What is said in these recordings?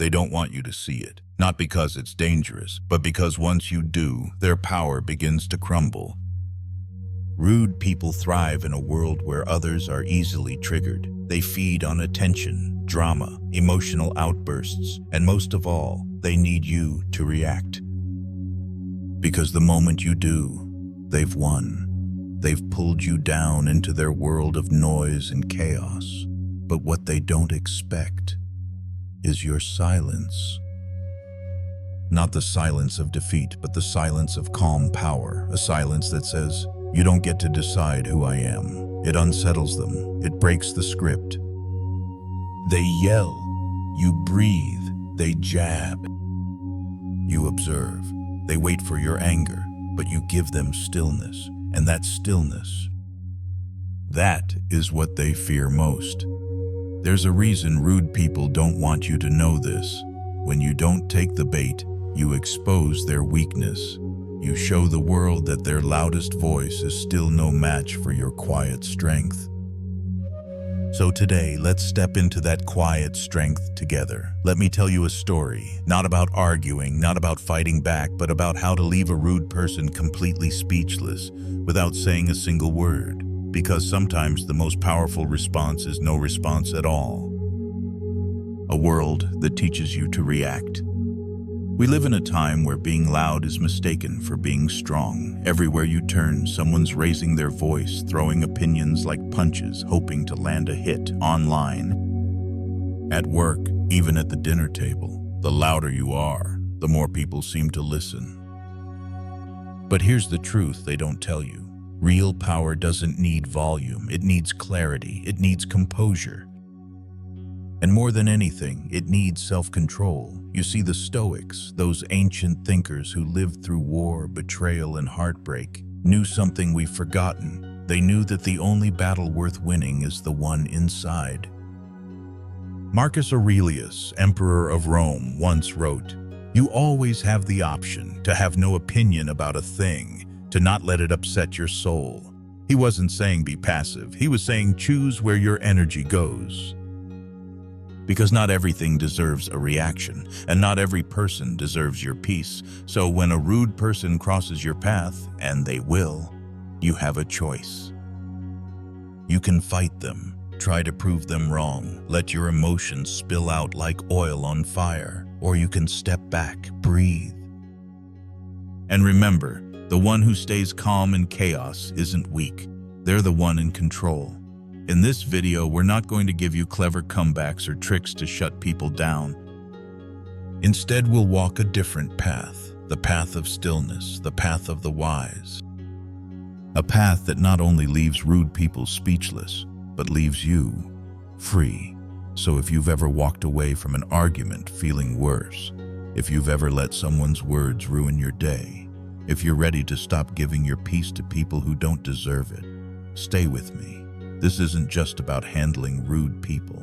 They don't want you to see it, not because it's dangerous, but because once you do, their power begins to crumble. Rude people thrive in a world where others are easily triggered. They feed on attention, drama, emotional outbursts, and most of all, they need you to react. Because the moment you do, they've won. They've pulled you down into their world of noise and chaos. But what they don't expect is your silence. Not the silence of defeat, but the silence of calm power, a silence that says, "You don't get to decide who I am." It unsettles them. It breaks the script. They yell. You breathe. They jab. You observe. They wait for your anger, but you give them stillness. And that stillness, that is what they fear most. There's a reason rude people don't want you to know this. When you don't take the bait, you expose their weakness. You show the world that their loudest voice is still no match for your quiet strength. So today, let's step into that quiet strength together. Let me tell you a story, not about arguing, not about fighting back, but about how to leave a rude person completely speechless without saying a single word. Because sometimes the most powerful response is no response at all. A world that teaches you to react. We live in a time where being loud is mistaken for being strong. Everywhere you turn, someone's raising their voice, throwing opinions like punches, hoping to land a hit online. At work, even at the dinner table, the louder you are, the more people seem to listen. But here's the truth they don't tell you. Real power doesn't need volume. It needs clarity. It needs composure. And more than anything, it needs self-control. You see, the Stoics, those ancient thinkers who lived through war, betrayal, and heartbreak, knew something we've forgotten. They knew that the only battle worth winning is the one inside. Marcus Aurelius, Emperor of Rome, once wrote, "You always have the option to have no opinion about a thing, to not let it upset your soul." He wasn't saying be passive. He was saying choose where your energy goes. Because not everything deserves a reaction, and not every person deserves your peace. So when a rude person crosses your path, and they will, you have a choice. You can fight them, try to prove them wrong, let your emotions spill out like oil on fire, or you can step back, breathe. And remember, the one who stays calm in chaos isn't weak. They're the one in control. In this video, we're not going to give you clever comebacks or tricks to shut people down. Instead, we'll walk a different path, the path of stillness, the path of the wise. A path that not only leaves rude people speechless, but leaves you free. So if you've ever walked away from an argument feeling worse, if you've ever let someone's words ruin your day, if you're ready to stop giving your peace to people who don't deserve it, stay with me. This isn't just about handling rude people.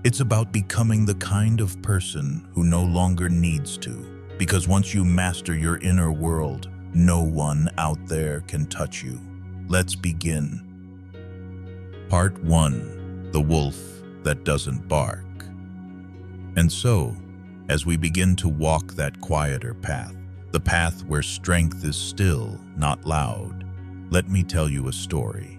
It's about becoming the kind of person who no longer needs to. Because once you master your inner world, no one out there can touch you. Let's begin. Part 1. The Wolf That Doesn't Bark. And so, as we begin to walk that quieter path, the path where strength is still, not loud, let me tell you a story.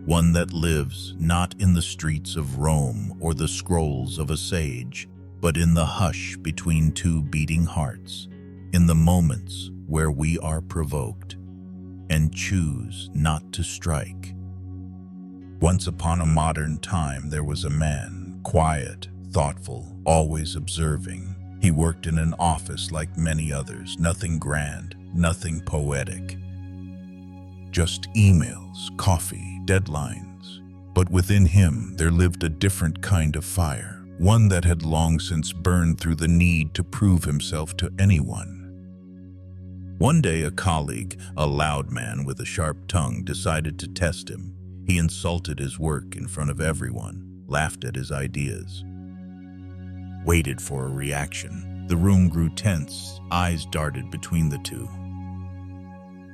One that lives not in the streets of Rome or the scrolls of a sage, but in the hush between two beating hearts, in the moments where we are provoked and choose not to strike. Once upon a modern time, there was a man, quiet, thoughtful, always observing. He worked in an office like many others, nothing grand, nothing poetic. Just emails, coffee, deadlines. But within him, there lived a different kind of fire, one that had long since burned through the need to prove himself to anyone. One day, a colleague, a loud man with a sharp tongue, decided to test him. He insulted his work in front of everyone, laughed at his ideas, waited for a reaction. The room grew tense, eyes darted between the two.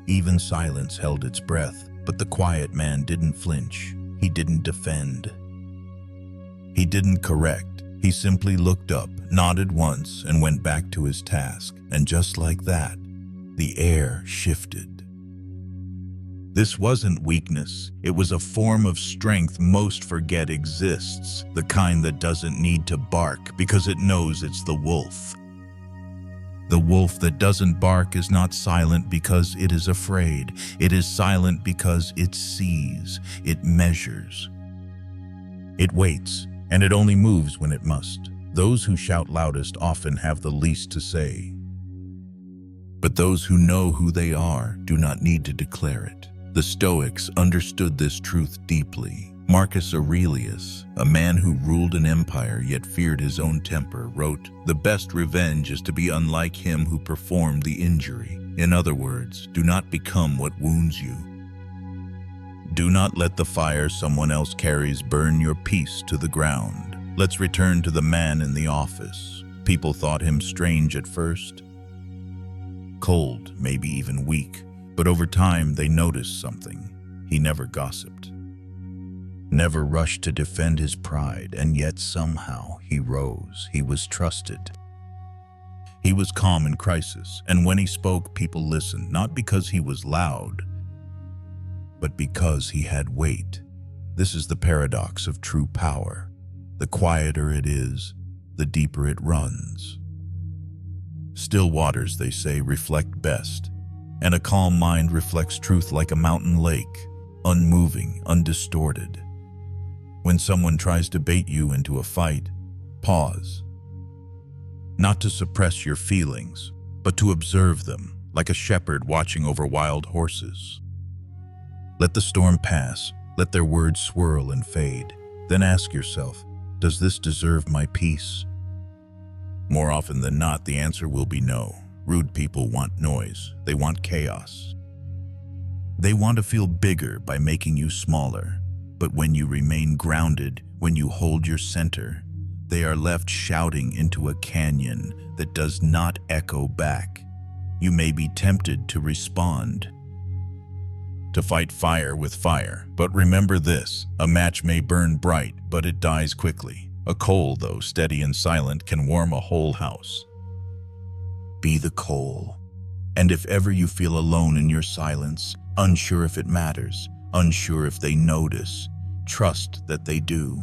Even silence held its breath, but the quiet man didn't flinch. He didn't defend. He didn't correct. He simply looked up, nodded once, and went back to his task. And just like that, the air shifted. This wasn't weakness. It was a form of strength most forget exists, the kind that doesn't need to bark because it knows it's the wolf. The wolf that doesn't bark is not silent because it is afraid. It is silent because it sees, it measures. It waits, and it only moves when it must. Those who shout loudest often have the least to say. But those who know who they are do not need to declare it. The Stoics understood this truth deeply. Marcus Aurelius, a man who ruled an empire yet feared his own temper, wrote, "The best revenge is to be unlike him who performed the injury." In other words, do not become what wounds you. Do not let the fire someone else carries burn your peace to the ground. Let's return to the man in the office. People thought him strange at first, cold, maybe even weak, but over time they noticed something. He never gossiped, never rushed to defend his pride, and yet somehow he rose. He was trusted. He was calm in crisis, and when he spoke, people listened, not because he was loud, but because he had weight. This is the paradox of true power. The quieter it is, the deeper it runs. Still waters, they say, reflect best, and a calm mind reflects truth like a mountain lake, unmoving, undistorted. When someone tries to bait you into a fight, pause. Not to suppress your feelings, but to observe them, like a shepherd watching over wild horses. Let the storm pass, let their words swirl and fade. Then ask yourself, does this deserve my peace? More often than not, the answer will be no. Rude people want noise. They want chaos. They want to feel bigger by making you smaller. But when you remain grounded, when you hold your center, they are left shouting into a canyon that does not echo back. You may be tempted to respond, to fight fire with fire. But remember this, a match may burn bright, but it dies quickly. A coal, though steady and silent, can warm a whole house. Be the coal. And if ever you feel alone in your silence, unsure if it matters, unsure if they notice, trust that they do.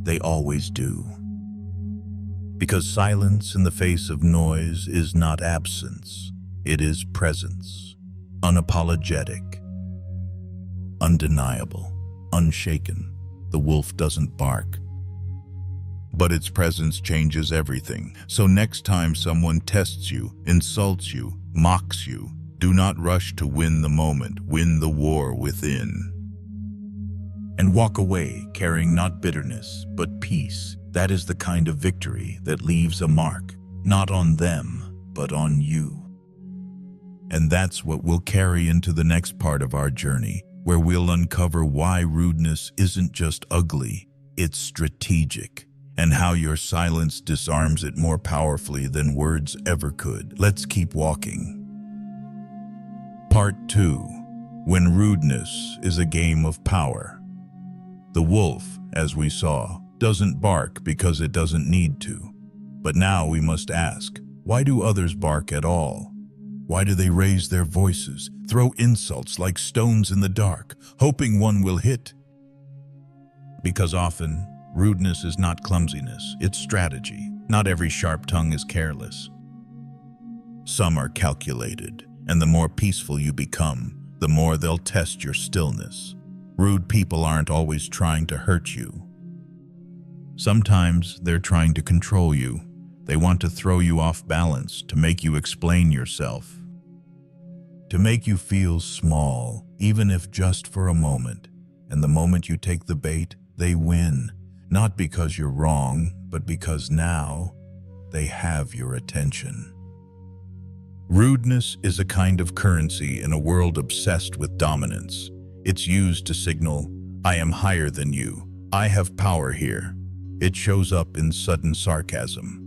They always do. Because silence in the face of noise is not absence. It is presence. Unapologetic. Undeniable. Unshaken. The wolf doesn't bark, but its presence changes everything. So next time someone tests you, insults you, mocks you, do not rush to win the moment. Win the war within. And walk away carrying not bitterness, but peace. That is the kind of victory that leaves a mark, not on them, but on you. And that's what we'll carry into the next part of our journey, where we'll uncover why rudeness isn't just ugly, it's strategic, and how your silence disarms it more powerfully than words ever could. Let's keep walking. Part 2. When rudeness is a game of power. The wolf, as we saw, doesn't bark because it doesn't need to. But now we must ask, why do others bark at all? Why do they raise their voices, throw insults like stones in the dark, hoping one will hit? Because often, rudeness is not clumsiness, it's strategy. Not every sharp tongue is careless. Some are calculated, and the more peaceful you become, the more they'll test your stillness. Rude people aren't always trying to hurt you. Sometimes they're trying to control you. They want to throw you off balance, to make you explain yourself, to make you feel small, even if just for a moment. And the moment you take the bait, they win. Not because you're wrong, but because now they have your attention. Rudeness is a kind of currency in a world obsessed with dominance. It's used to signal, I am higher than you. I have power here. It shows up in sudden sarcasm,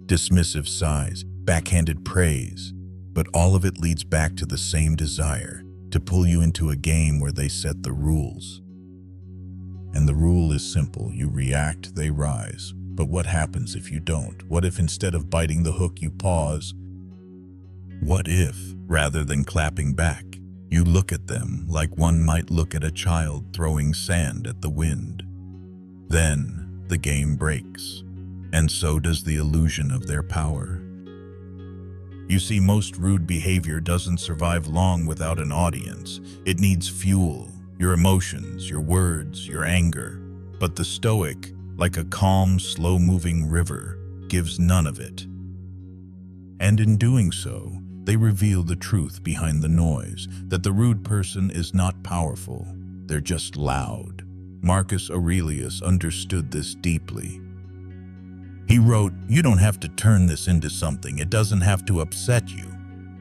dismissive sighs, backhanded praise, but all of it leads back to the same desire, to pull you into a game where they set the rules. And the rule is simple. You react, they rise. But what happens if you don't? What if instead of biting the hook, you pause? What if, rather than clapping back, you look at them like one might look at a child throwing sand at the wind? Then the game breaks, and so does the illusion of their power. You see, most rude behavior doesn't survive long without an audience. It needs fuel, your emotions, your words, your anger. But the Stoic, like a calm, slow-moving river, gives none of it. And in doing so, they reveal the truth behind the noise, that the rude person is not powerful, they're just loud. Marcus Aurelius understood this deeply. He wrote, "You don't have to turn this into something, it doesn't have to upset you."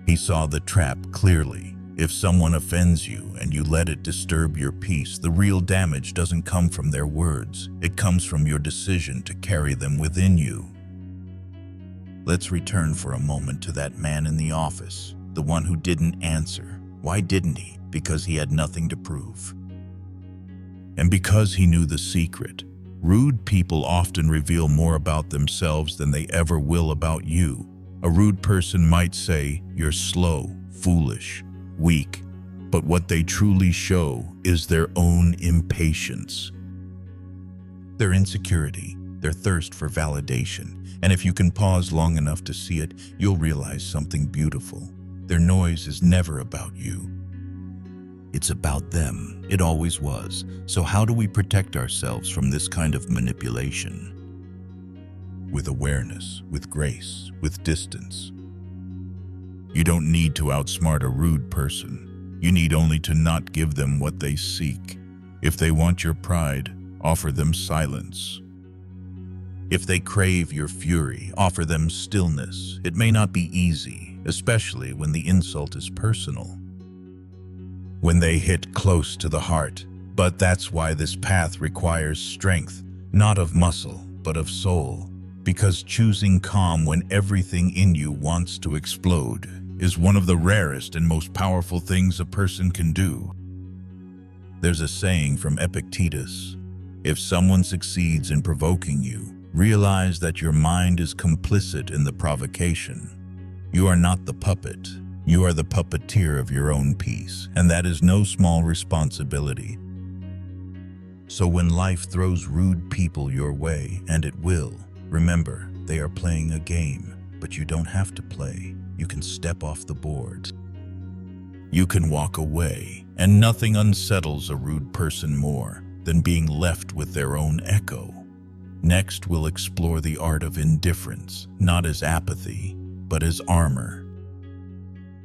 He saw the trap clearly. If someone offends you and you let it disturb your peace, the real damage doesn't come from their words, it comes from your decision to carry them within you. Let's return for a moment to that man in the office, the one who didn't answer. Why didn't he? Because he had nothing to prove. And because he knew the secret. Rude people often reveal more about themselves than they ever will about you. A rude person might say, "You're slow, foolish, weak," but what they truly show is their own impatience, their insecurity, their thirst for validation. And if you can pause long enough to see it, you'll realize something beautiful. Their noise is never about you. It's about them. It always was. So how do we protect ourselves from this kind of manipulation? With awareness, with grace, with distance. You don't need to outsmart a rude person. You need only to not give them what they seek. If they want your pride, offer them silence. If they crave your fury, offer them stillness. It may not be easy, especially when the insult is personal, when they hit close to the heart. But that's why this path requires strength, not of muscle, but of soul. Because choosing calm when everything in you wants to explode is one of the rarest and most powerful things a person can do. There's a saying from Epictetus: if someone succeeds in provoking you, realize that your mind is complicit in the provocation. You are not the puppet. You are the puppeteer of your own peace, and that is no small responsibility. So when life throws rude people your way, and it will, remember, they are playing a game, but you don't have to play. You can step off the board. You can walk away, and nothing unsettles a rude person more than being left with their own echo. Next, we'll explore the art of indifference, not as apathy, but as armor.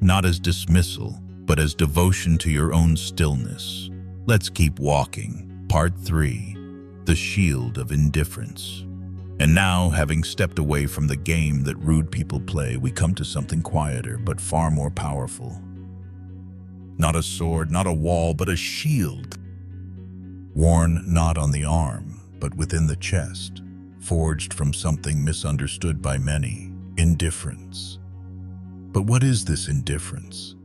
Not as dismissal, but as devotion to your own stillness. Let's keep walking. Part 3, The Shield of Indifference. And now, having stepped away from the game that rude people play, we come to something quieter, but far more powerful. Not a sword, not a wall, but a shield. Worn not on the arm, but within the chest. Forged from something misunderstood by many: indifference. But what is this indifference?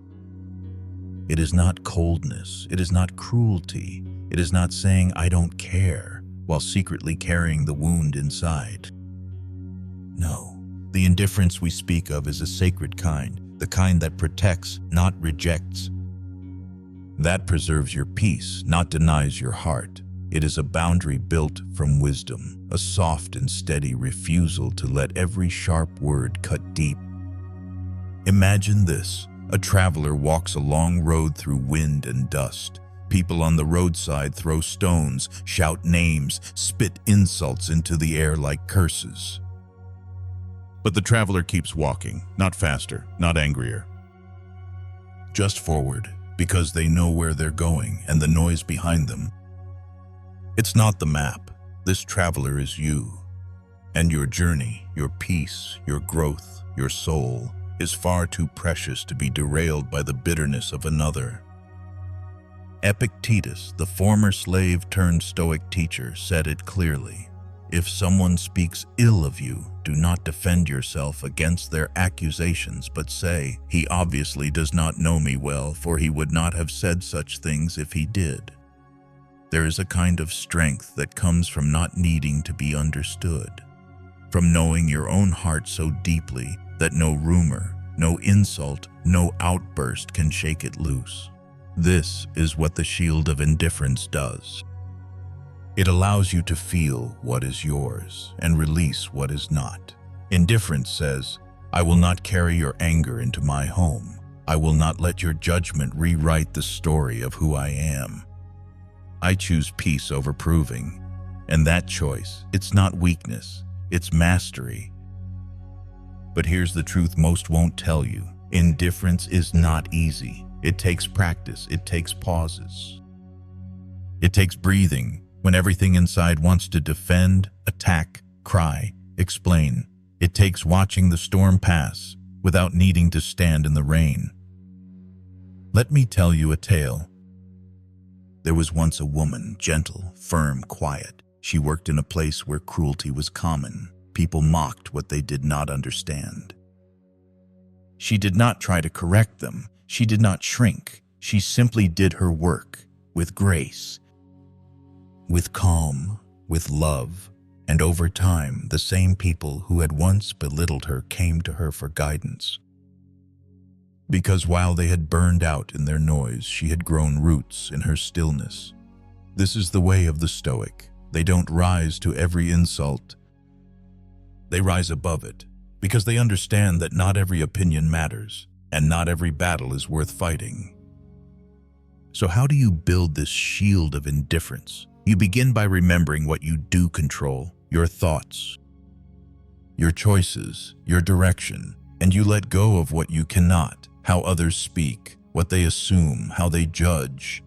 It is not coldness. It is not cruelty. It is not saying "I don't care" while secretly carrying the wound inside. No, the indifference we speak of is a sacred kind, the kind that protects, not rejects. That preserves your peace, not denies your heart. It is a boundary built from wisdom, a soft and steady refusal to let every sharp word cut deep. Imagine this: a traveler walks a long road through wind and dust. People on the roadside throw stones, shout names, spit insults into the air like curses. But the traveler keeps walking, not faster, not angrier. Just forward, because they know where they're going and the noise behind them. It's not the map. This traveler is you. And your journey, your peace, your growth, your soul is far too precious to be derailed by the bitterness of another. Epictetus, the former slave-turned-Stoic teacher, said it clearly: if someone speaks ill of you, do not defend yourself against their accusations, but say, "He obviously does not know me well, for he would not have said such things if he did." There is a kind of strength that comes from not needing to be understood. from knowing your own heart so deeply that no rumor, no insult, no outburst can shake it loose. This is what the shield of indifference does. It allows you to feel what is yours and release what is not. Indifference says, I will not carry your anger into my home. I will not let your judgment rewrite the story of who I am. I choose peace over proving, and that choice, it's not weakness, it's mastery. But here's the truth most won't tell you. Indifference is not easy. It takes practice, it takes pauses. It takes breathing when everything inside wants to defend, attack, cry, explain. It takes watching the storm pass without needing to stand in the rain. Let me tell you a tale. There was once a woman, gentle, firm, quiet. She worked in a place where cruelty was common. People mocked what they did not understand. She did not try to correct them. She did not shrink. She simply did her work with grace, with calm, with love. And over time, the same people who had once belittled her came to her for guidance. Because while they had burned out in their noise, she had grown roots in her stillness. This is the way of the Stoic. They don't rise to every insult. They rise above it, because they understand that not every opinion matters, and not every battle is worth fighting. So how do you build this shield of indifference? You begin by remembering what you do control, your thoughts, your choices, your direction, and you let go of what you cannot, how others speak, what they assume, how they judge.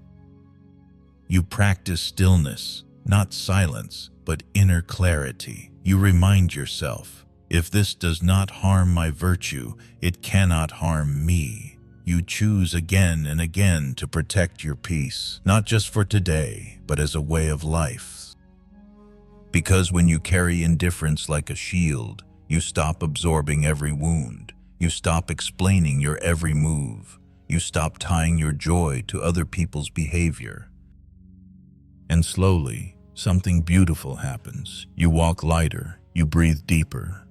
You practice stillness, not silence, but inner clarity. You remind yourself, if this does not harm my virtue, it cannot harm me. You choose again and again to protect your peace, not just for today, but as a way of life. Because when you carry indifference like a shield, you stop absorbing every wound. You stop explaining your every move. You stop tying your joy to other people's behavior. And slowly, something beautiful happens. You walk lighter, you breathe deeper.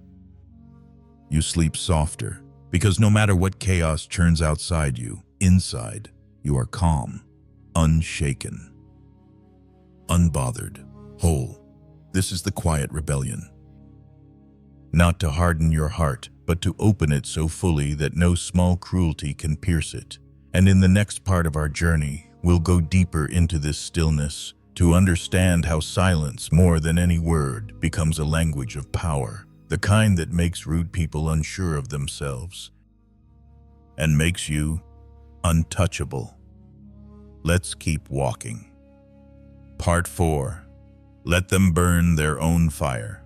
You sleep softer, because no matter what chaos churns outside you, inside, you are calm, unshaken, unbothered, whole. This is the quiet rebellion. Not to harden your heart, but to open it so fully that no small cruelty can pierce it. And in the next part of our journey, we'll go deeper into this stillness to understand how silence, more than any word, becomes a language of power, the kind that makes rude people unsure of themselves and makes you untouchable. Let's keep walking. Part 4. Let them burn their own fire.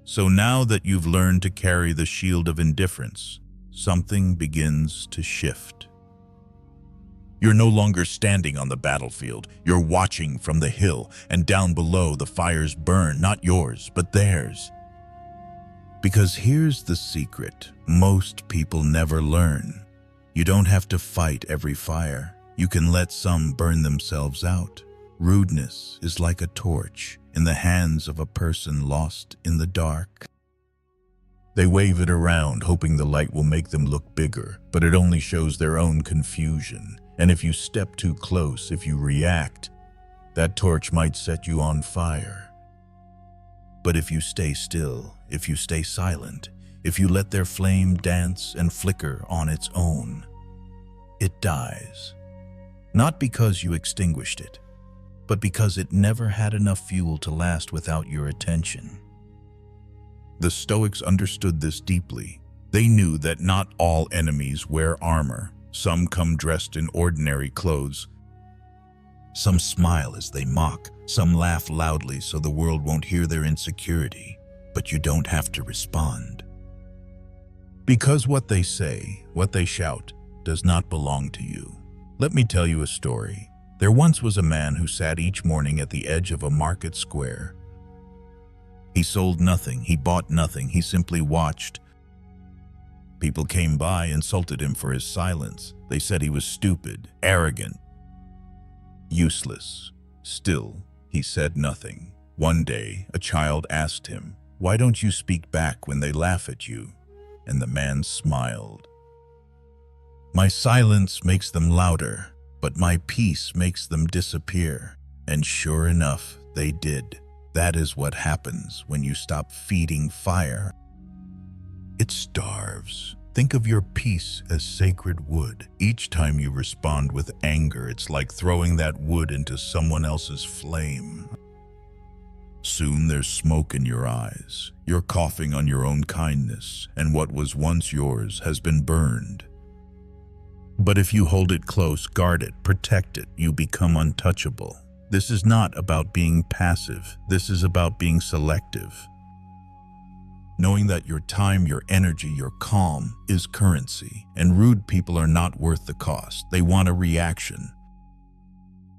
So now that you've learned to carry the shield of indifference, something begins to shift. You're no longer standing on the battlefield. You're watching from the hill, and down below the fires burn, not yours, but theirs. Because here's the secret most people never learn. You don't have to fight every fire. You can let some burn themselves out. Rudeness is like a torch in the hands of a person lost in the dark. They wave it around, hoping the light will make them look bigger, but it only shows their own confusion. And if you step too close, if you react, that torch might set you on fire. But if you stay still, if you stay silent, if you let their flame dance and flicker on its own, it dies. Not because you extinguished it, but because it never had enough fuel to last without your attention. The Stoics understood this deeply. They knew that not all enemies wear armor. Some come dressed in ordinary clothes. Some smile as they mock. Some laugh loudly so the world won't hear their insecurity. But you don't have to respond. Because what they say, what they shout, does not belong to you. Let me tell you a story. There once was a man who sat each morning at the edge of a market square. He sold nothing, he bought nothing, he simply watched. People came by, insulted him for his silence. They said he was stupid, arrogant, useless. Still, he said nothing. One day, a child asked him, Why don't you speak back when they laugh at you?" And the man smiled. "My silence makes them louder, but my peace makes them disappear." And sure enough, they did. That is what happens when you stop feeding fire. It starves. Think of your peace as sacred wood. Each time you respond with anger, it's like throwing that wood into someone else's flame. Soon there's smoke in your eyes. You're coughing on your own kindness, and what was once yours has been burned. But if you hold it close, guard it, protect it, you become untouchable. This is not about being passive. This is about being selective. Knowing that your time, your energy, your calm is currency, and rude people are not worth the cost. They want a reaction,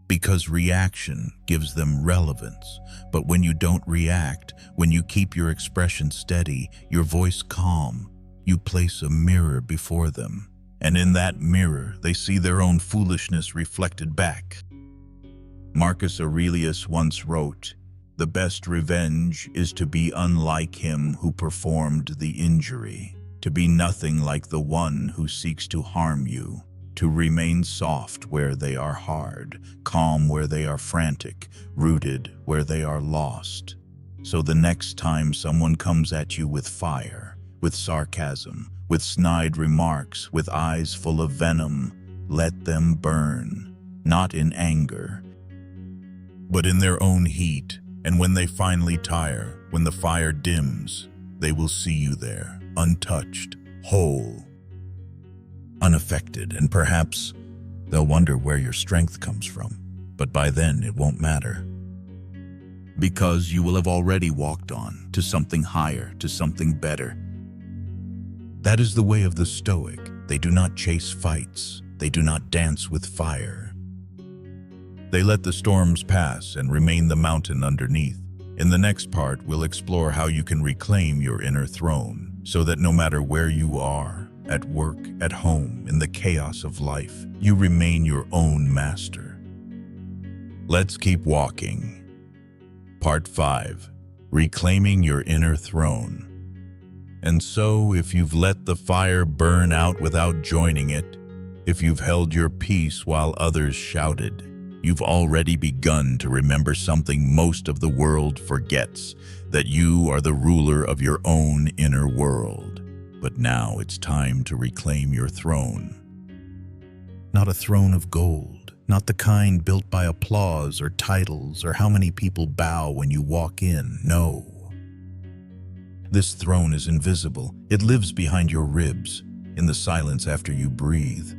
because reaction gives them relevance. But when you don't react, when you keep your expression steady, your voice calm, you place a mirror before them. And in that mirror, they see their own foolishness reflected back. Marcus Aurelius once wrote, "The best revenge is to be unlike him who performed the injury, to be nothing like the one who seeks to harm you, to remain soft where they are hard, calm where they are frantic, rooted where they are lost." So the next time someone comes at you with fire, with sarcasm, with snide remarks, with eyes full of venom, let them burn, not in anger, but in their own heat. And when they finally tire, when the fire dims, they will see you there, untouched, whole, unaffected, and perhaps they'll wonder where your strength comes from. But by then it won't matter, because you will have already walked on to something higher, to something better. That is the way of the Stoic. They do not chase fights. They do not dance with fire. They let the storms pass and remain the mountain underneath. In the next part, we'll explore how you can reclaim your inner throne, so that no matter where you are, at work, at home, in the chaos of life, you remain your own master. Let's keep walking. Part 5. Reclaiming your inner throne. And so, if you've let the fire burn out without joining it, if you've held your peace while others shouted, you've already begun to remember something most of the world forgets, that you are the ruler of your own inner world. But now it's time to reclaim your throne. Not a throne of gold, not the kind built by applause or titles or how many people bow when you walk in, no. This throne is invisible. It lives behind your ribs, in the silence after you breathe.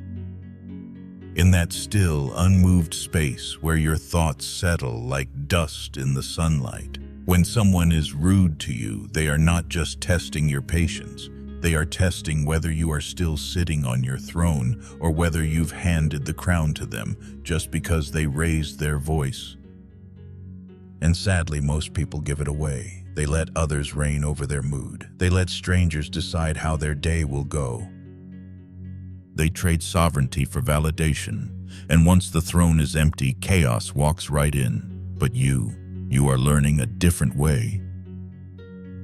In that still, unmoved space where your thoughts settle like dust in the sunlight. When someone is rude to you, they are not just testing your patience. They are testing whether you are still sitting on your throne or whether you've handed the crown to them just because they raised their voice. And sadly, most people give it away. They let others reign over their mood. They let strangers decide how their day will go. They trade sovereignty for validation, and once the throne is empty, chaos walks right in. But you are learning a different way.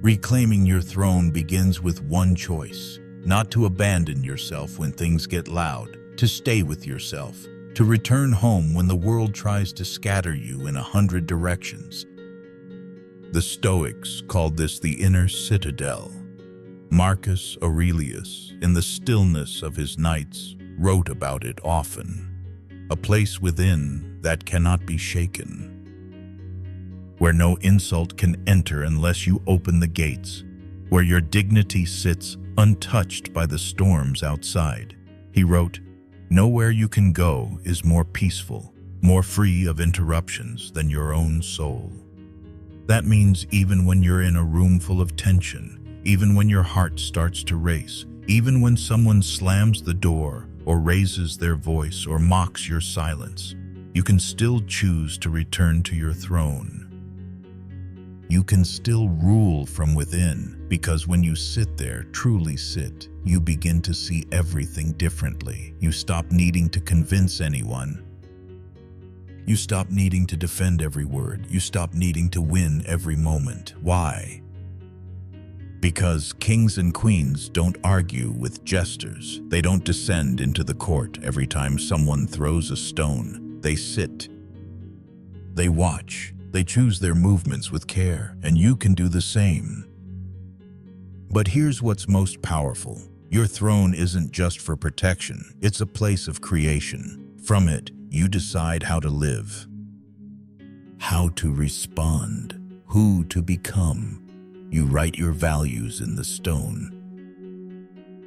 Reclaiming your throne begins with one choice: not to abandon yourself when things get loud, to stay with yourself, to return home when the world tries to scatter you in 100 directions. The Stoics called this the inner citadel. Marcus Aurelius, in the stillness of his nights, wrote about it often. A place within that cannot be shaken, where no insult can enter unless you open the gates, where your dignity sits untouched by the storms outside. He wrote, "Nowhere you can go is more peaceful, more free of interruptions than your own soul." That means even when you're in a room full of tension, even when your heart starts to race, even when someone slams the door or raises their voice or mocks your silence, you can still choose to return to your throne. You can still rule from within, because when you sit there, truly sit, you begin to see everything differently. You stop needing to convince anyone. You stop needing to defend every word. You stop needing to win every moment. Why? Because kings and queens don't argue with jesters. They don't descend into the court every time someone throws a stone. They sit. They watch. They choose their movements with care, and you can do the same. But here's what's most powerful. Your throne isn't just for protection. It's a place of creation. From it, you decide how to live, how to respond, who to become. You write your values in the stone.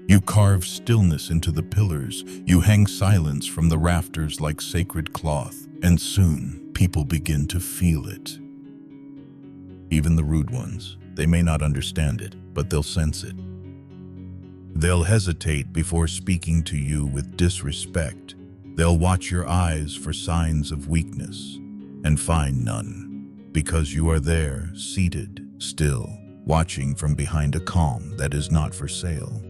You carve stillness into the pillars. You hang silence from the rafters like sacred cloth. And soon, people begin to feel it. Even the rude ones. They may not understand it, but they'll sense it. They'll hesitate before speaking to you with disrespect. They'll watch your eyes for signs of weakness and find none, because you are there, seated, still, watching from behind a calm that is not for sale.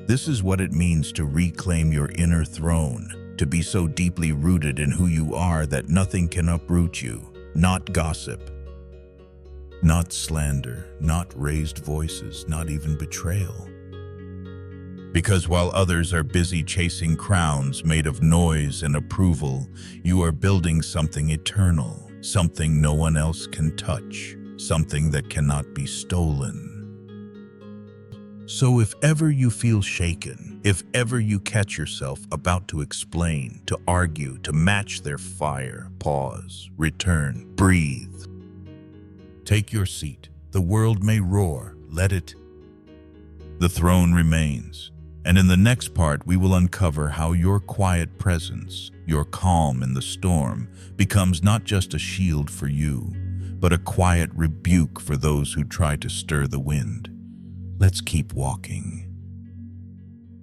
This is what it means to reclaim your inner throne, to be so deeply rooted in who you are that nothing can uproot you. Not gossip, not slander, not raised voices, not even betrayal. Because while others are busy chasing crowns made of noise and approval, you are building something eternal, something no one else can touch, something that cannot be stolen. So if ever you feel shaken, if ever you catch yourself about to explain, to argue, to match their fire, pause, return, breathe. Take your seat. The world may roar, let it. The throne remains. And in the next part, we will uncover how your quiet presence, your calm in the storm, becomes not just a shield for you, but a quiet rebuke for those who try to stir the wind. Let's keep walking.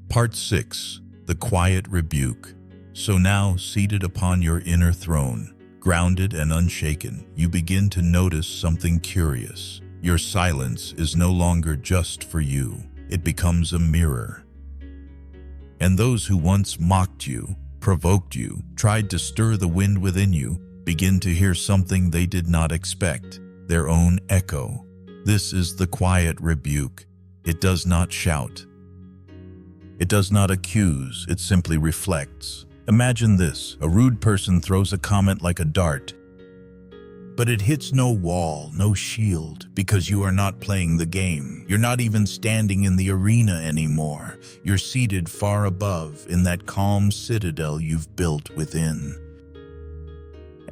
Part 6, the quiet rebuke. So now, seated upon your inner throne, grounded and unshaken, you begin to notice something curious. Your silence is no longer just for you. It becomes a mirror. And those who once mocked you, provoked you, tried to stir the wind within you, begin to hear something they did not expect, their own echo. This is the quiet rebuke. It does not shout. It does not accuse, it simply reflects. Imagine this: a rude person throws a comment like a dart, but it hits no wall, no shield, because you are not playing the game. You're not even standing in the arena anymore. You're seated far above in that calm citadel you've built within.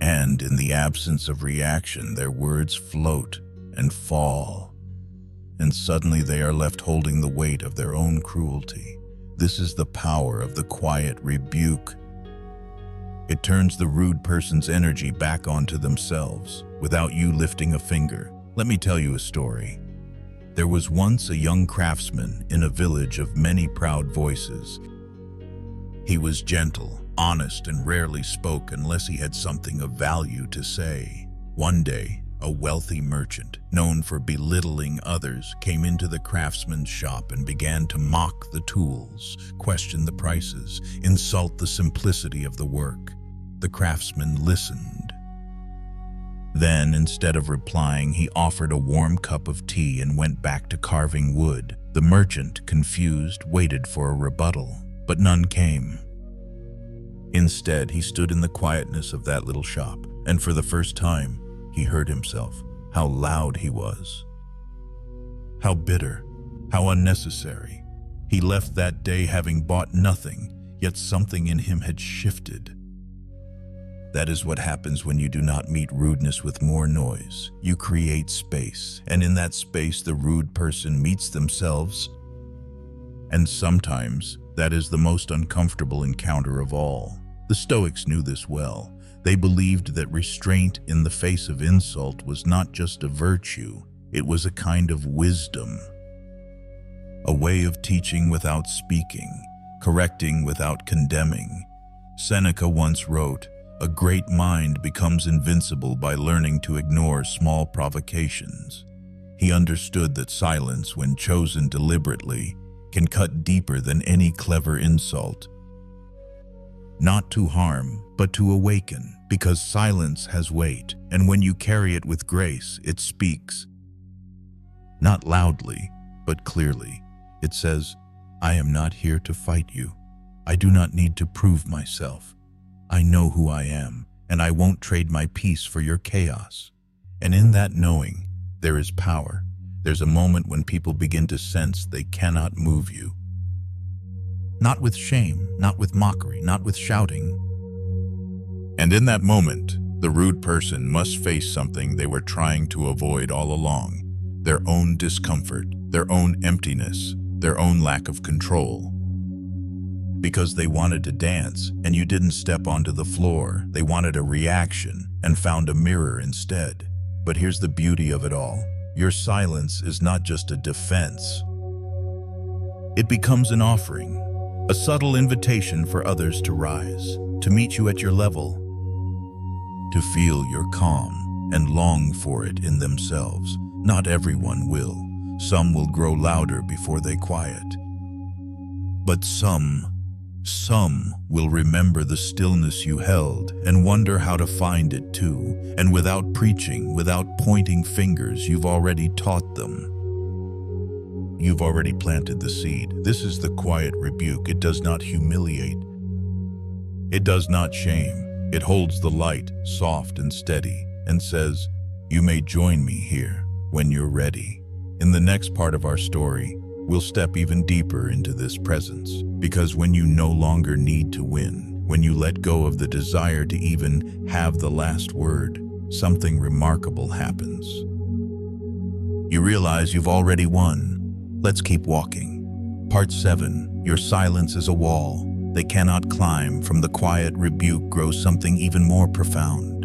And in the absence of reaction, their words float and fall. And suddenly they are left holding the weight of their own cruelty. This is the power of the quiet rebuke. It turns the rude person's energy back onto themselves, without you lifting a finger. Let me tell you a story. There was once a young craftsman in a village of many proud voices. He was gentle, honest, and rarely spoke unless he had something of value to say. One day, a wealthy merchant, known for belittling others, came into the craftsman's shop and began to mock the tools, question the prices, insult the simplicity of the work. The craftsman listened. Then, instead of replying, he offered a warm cup of tea and went back to carving wood. The merchant, confused, waited for a rebuttal, but none came. Instead, he stood in the quietness of that little shop, and for the first time, he heard himself, how loud he was, how bitter, how unnecessary. He left that day having bought nothing, yet something in him had shifted. That is what happens when you do not meet rudeness with more noise. You create space, and in that space the rude person meets themselves. And sometimes that is the most uncomfortable encounter of all. The Stoics knew this well. They believed that restraint in the face of insult was not just a virtue, it was a kind of wisdom. A way of teaching without speaking, correcting without condemning. Seneca once wrote, "A great mind becomes invincible by learning to ignore small provocations." He understood that silence, when chosen deliberately, can cut deeper than any clever insult. Not to harm, but to awaken, because silence has weight, and when you carry it with grace, it speaks. not loudly, but clearly. It says, I am not here to fight you. I do not need to prove myself. I know who I am, and I won't trade my peace for your chaos. And in that knowing, there is power. There's a moment when people begin to sense they cannot move you. Not with shame, not with mockery, not with shouting. And in that moment, the rude person must face something they were trying to avoid all along: their own discomfort, their own emptiness, their own lack of control. Because they wanted to dance, and you didn't step onto the floor. They wanted a reaction, and found a mirror instead. But here's the beauty of it all. Your silence is not just a defense. It becomes an offering, a subtle invitation for others to rise, to meet you at your level, to feel your calm and long for it in themselves. Not everyone will. Some will grow louder before they quiet. But some will remember the stillness you held and wonder how to find it too. And without preaching, without pointing fingers, you've already taught them. You've already planted the seed. This is the quiet rebuke. It does not humiliate. It does not shame. It holds the light, soft and steady, and says, you may join me here when you're ready. In the next part of our story, we'll step even deeper into this presence, because when you no longer need to win, when you let go of the desire to even have the last word, something remarkable happens. You realize you've already won. Let's keep walking. Part 7, your silence is a wall they cannot climb. From the quiet rebuke grows something even more profound.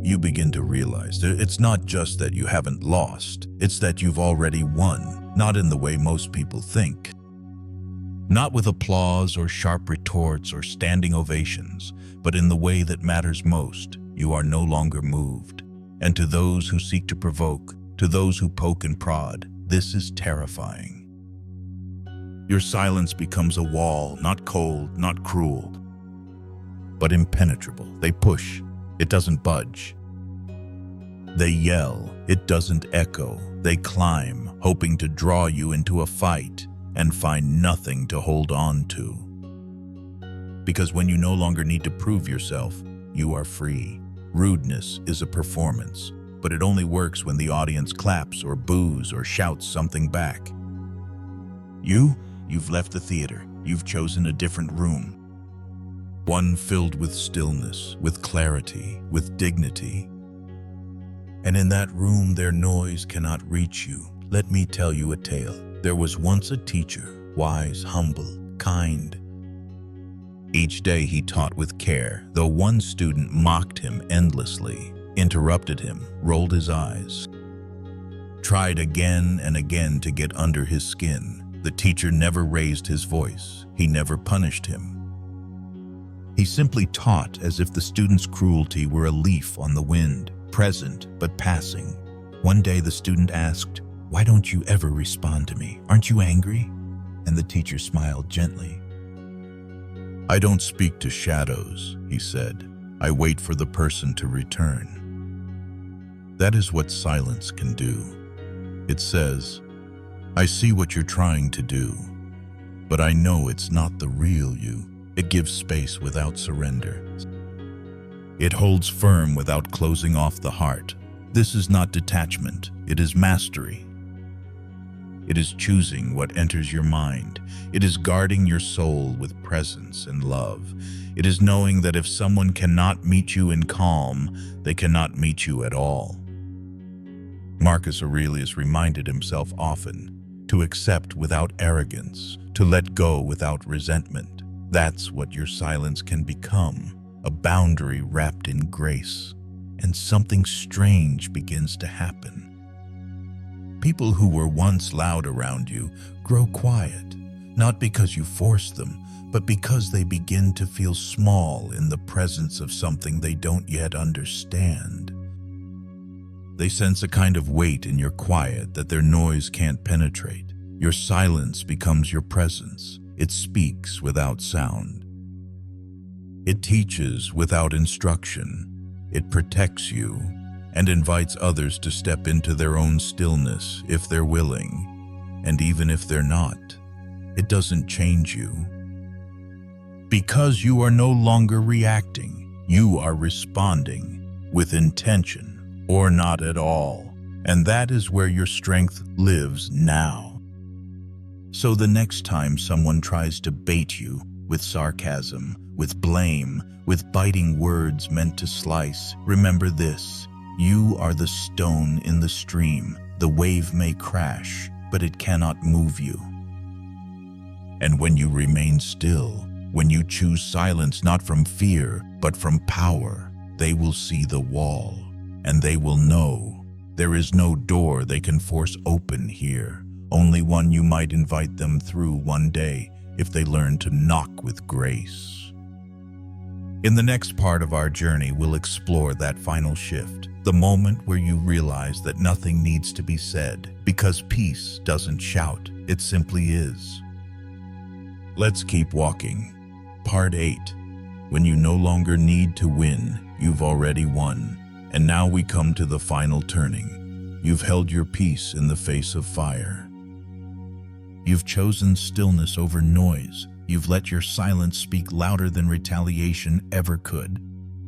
You begin to realize that it's not just that you haven't lost, it's that you've already won, not in the way most people think. Not with applause or sharp retorts or standing ovations, but in the way that matters most. You are no longer moved. And to those who seek to provoke, to those who poke and prod, this is terrifying. Your silence becomes a wall, not cold, not cruel, but impenetrable. They push, it doesn't budge. They yell, it doesn't echo. They climb, hoping to draw you into a fight, and find nothing to hold on to. Because when you no longer need to prove yourself, you are free. Rudeness is a performance, but it only works when the audience claps or boos or shouts something back. You've left the theater. You've chosen a different room. One filled with stillness, with clarity, with dignity. And in that room, their noise cannot reach you. Let me tell you a tale. There was once a teacher, wise, humble, kind. Each day he taught with care, though one student mocked him endlessly, interrupted him, rolled his eyes, tried again and again to get under his skin. The teacher never raised his voice. He never punished him. He simply taught as if the student's cruelty were a leaf on the wind, present but passing. One day the student asked, "Why don't you ever respond to me? Aren't you angry?" And the teacher smiled gently. "I don't speak to shadows," he said. "I wait for the person to return." That is what silence can do. It says, "I see what you're trying to do, but I know it's not the real you." It gives space without surrender. It holds firm without closing off the heart. This is not detachment, it is mastery. It is choosing what enters your mind. It is guarding your soul with presence and love. It is knowing that if someone cannot meet you in calm, they cannot meet you at all. Marcus Aurelius reminded himself often to accept without arrogance, to let go without resentment. That's what your silence can become, a boundary wrapped in grace. And something strange begins to happen. People who were once loud around you grow quiet, not because you force them, but because they begin to feel small in the presence of something they don't yet understand. They sense a kind of weight in your quiet that their noise can't penetrate. Your silence becomes your presence. It speaks without sound. It teaches without instruction. It protects you, and invites others to step into their own stillness if they're willing. And even if they're not, it doesn't change you. Because you are no longer reacting, you are responding with intention or not at all. And that is where your strength lives now. So the next time someone tries to bait you with sarcasm, with blame, with biting words meant to slice, remember this: you are the stone in the stream. The wave may crash, but it cannot move you. And when you remain still, when you choose silence not from fear, but from power, they will see the wall, and they will know there is no door they can force open here, only one you might invite them through one day if they learn to knock with grace. In the next part of our journey, we'll explore that final shift, the moment where you realize that nothing needs to be said, because peace doesn't shout, it simply is. Let's keep walking. Part 8. When you no longer need to win, you've already won. And now we come to the final turning. You've held your peace in the face of fire. You've chosen stillness over noise. You've let your silence speak louder than retaliation ever could.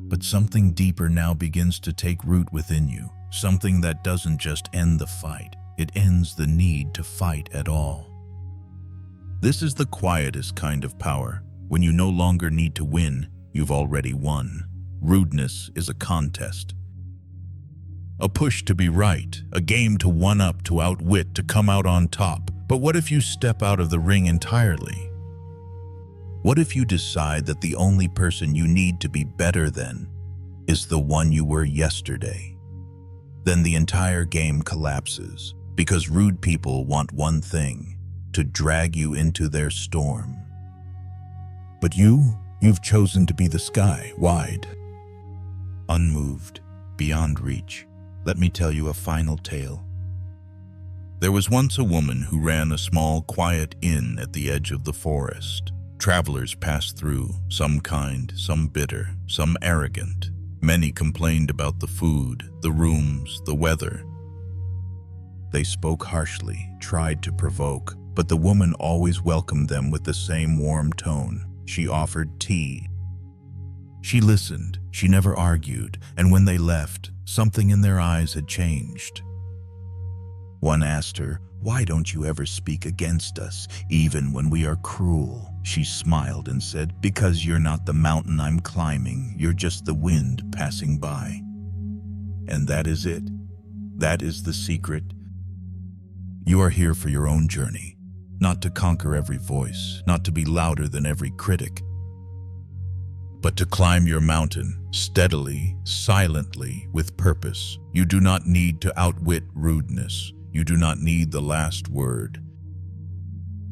But something deeper now begins to take root within you. Something that doesn't just end the fight, it ends the need to fight at all. This is the quietest kind of power. When you no longer need to win, you've already won. Rudeness is a contest. A push to be right, a game to one-up, to outwit, to come out on top. But what if you step out of the ring entirely? What if you decide that the only person you need to be better than is the one you were yesterday? Then the entire game collapses, because rude people want one thing: to drag you into their storm. But you've chosen to be the sky, wide, unmoved, beyond reach. Let me tell you a final tale. There was once a woman who ran a small, quiet inn at the edge of the forest. Travelers passed through, some kind, some bitter, some arrogant. Many complained about the food, the rooms, the weather. They spoke harshly, tried to provoke, but the woman always welcomed them with the same warm tone. She offered tea. She listened, she never argued, and when they left, something in their eyes had changed. One asked her, "Why don't you ever speak against us, even when we are cruel?" She smiled and said, "Because you're not the mountain I'm climbing, you're just the wind passing by." And that is it. That is the secret. You are here for your own journey, not to conquer every voice, not to be louder than every critic, but to climb your mountain steadily, silently, with purpose. You do not need to outwit rudeness. You do not need the last word.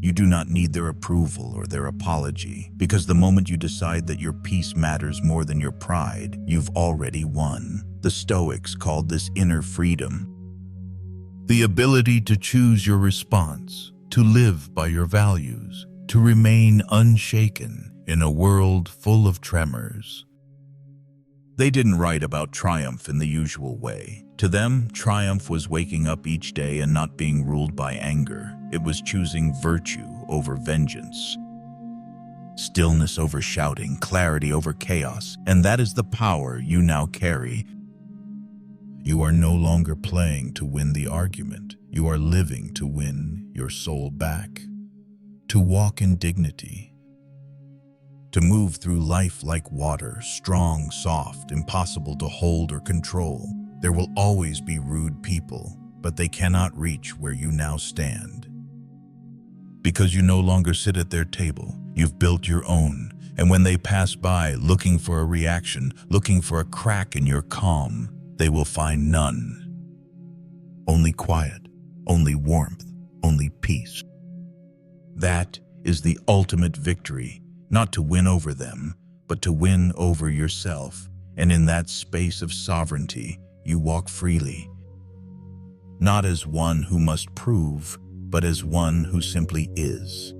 You do not need their approval or their apology, because the moment you decide that your peace matters more than your pride, you've already won. The Stoics called this inner freedom. The ability to choose your response, to live by your values, to remain unshaken in a world full of tremors. They didn't write about triumph in the usual way. To them, triumph was waking up each day and not being ruled by anger. It was choosing virtue over vengeance, stillness over shouting, clarity over chaos, and that is the power you now carry. You are no longer playing to win the argument. You are living to win your soul back, to walk in dignity, to move through life like water, strong, soft, impossible to hold or control. There will always be rude people, but they cannot reach where you now stand. Because you no longer sit at their table, you've built your own, and when they pass by looking for a reaction, looking for a crack in your calm, they will find none. Only quiet, only warmth, only peace. That is the ultimate victory. Not to win over them, but to win over yourself. And in that space of sovereignty, you walk freely. Not as one who must prove, but as one who simply is.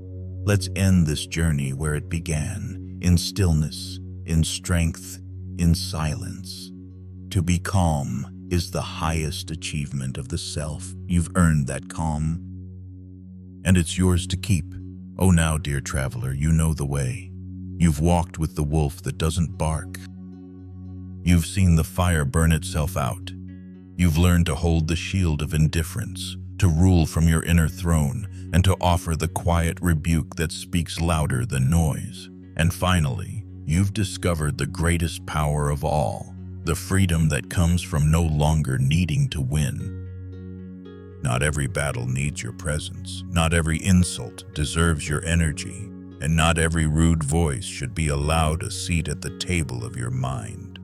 Let's end this journey where it began, in stillness, in strength, in silence. To be calm is the highest achievement of the self. You've earned that calm, and it's yours to keep. Oh, now, dear traveler, you know the way. You've walked with the wolf that doesn't bark. You've seen the fire burn itself out. You've learned to hold the shield of indifference, to rule from your inner throne, and to offer the quiet rebuke that speaks louder than noise. And finally, you've discovered the greatest power of all, the freedom that comes from no longer needing to win. Not every battle needs your presence. Not every insult deserves your energy. And not every rude voice should be allowed a seat at the table of your mind.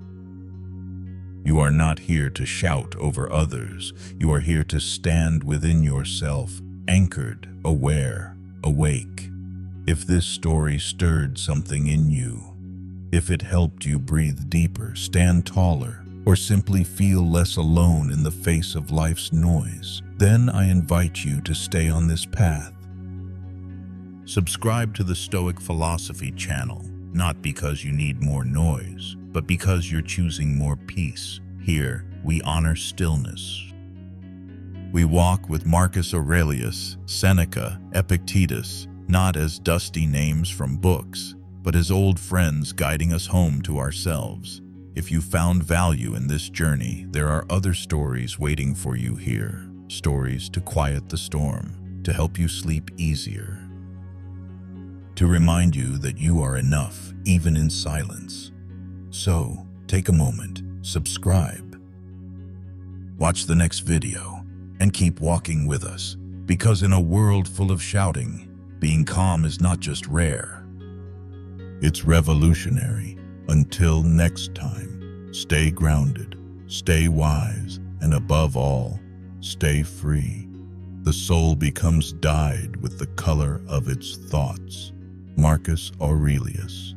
You are not here to shout over others. You are here to stand within yourself, anchored, aware, awake. If this story stirred something in you, if it helped you breathe deeper, stand taller, or simply feel less alone in the face of life's noise, then I invite you to stay on this path. Subscribe to the Stoic Philosophy channel, not because you need more noise, but because you're choosing more peace. Here, we honor stillness. We walk with Marcus Aurelius, Seneca, Epictetus, not as dusty names from books, but as old friends guiding us home to ourselves. If you found value in this journey, there are other stories waiting for you here. Stories to quiet the storm, to help you sleep easier, to remind you that you are enough, even in silence. So, take a moment, subscribe, watch the next video, and keep walking with us, because in a world full of shouting, being calm is not just rare, it's revolutionary. Until next time, stay grounded, stay wise, and above all, stay free. The soul becomes dyed with the color of its thoughts. Marcus Aurelius.